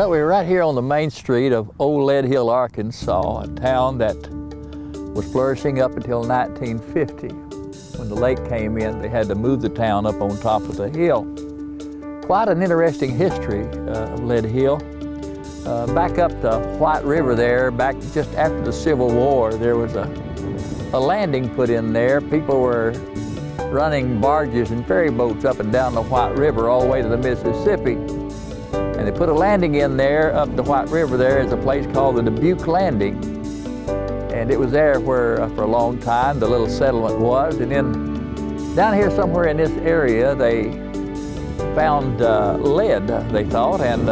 Well, we're right here on the main street of Old Lead Hill, Arkansas, a town that was flourishing up until 1950. When the lake came in, they had to move the town up on top of the hill. Quite an interesting history of Lead Hill. Back up the White River there, back just after the Civil War, there was a landing put in there. People were running barges and ferry boats up and down the White River all the way to the Mississippi. And they put a landing in there up the White River. There is a place called the Dubuque Landing. And it was there where for a long time the little settlement was. And then down here somewhere in this area they found lead, they thought, and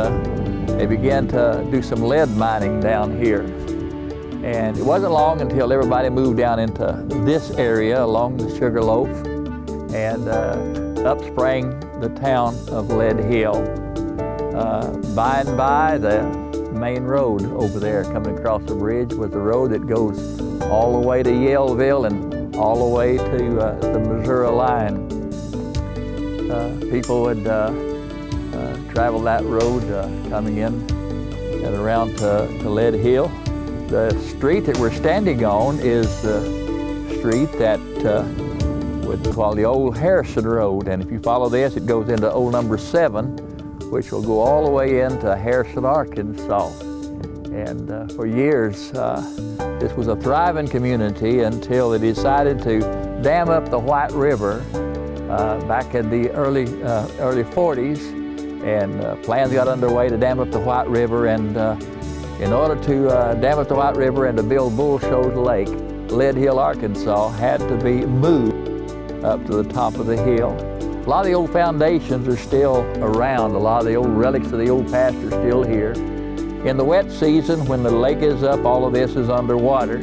they began to do some lead mining down here. And it wasn't long until everybody moved down into this area along the Sugarloaf, and up sprang the town of Lead Hill. By and by, the main road over there coming across the bridge was the road that goes all the way to Yaleville and all the way to the Missouri line. People would travel that road coming in and around to Lead Hill. The street that we're standing on is the street that would call the Old Harrison Road. And if you follow this, it goes into Old Number 7, which will go all the way into Harrison, Arkansas. And for years, this was a thriving community until they decided to dam up the White River back in the early 40s. And plans got underway to dam up the White River. And in order to dam up the White River and to build Bull Shoals Lake, Lead Hill, Arkansas had to be moved up to the top of the hill. A lot of the old foundations are still around. A lot of the old relics of the old past are still here. In the wet season, when the lake is up, all of this is underwater.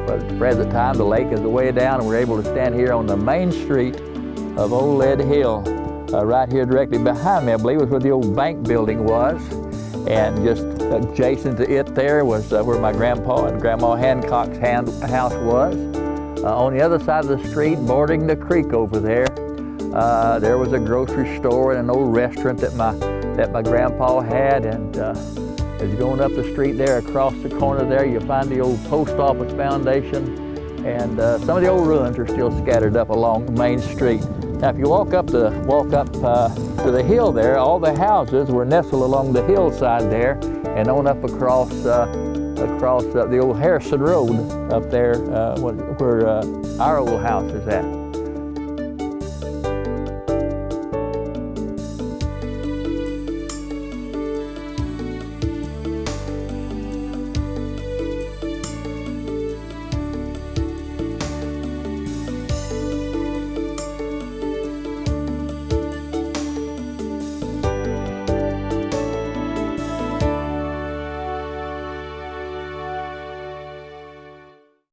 But at the present time, the lake is way down, and we're able to stand here on the main street of Old Lead Hill. Right here directly behind me, I believe, was where the old bank building was. And just adjacent to it there was where my grandpa and Grandma Hancock's house was. On the other side of the street, bordering the creek over there, there was a grocery store and an old restaurant that my grandpa had. And as you're going up the street there, across the corner there, you'll find the old post office foundation. And some of the old ruins are still scattered up along the main street. Now, if you walk up to the hill there, all the houses were nestled along the hillside there, and on up across the old Harrison Road up there, where our old house is at.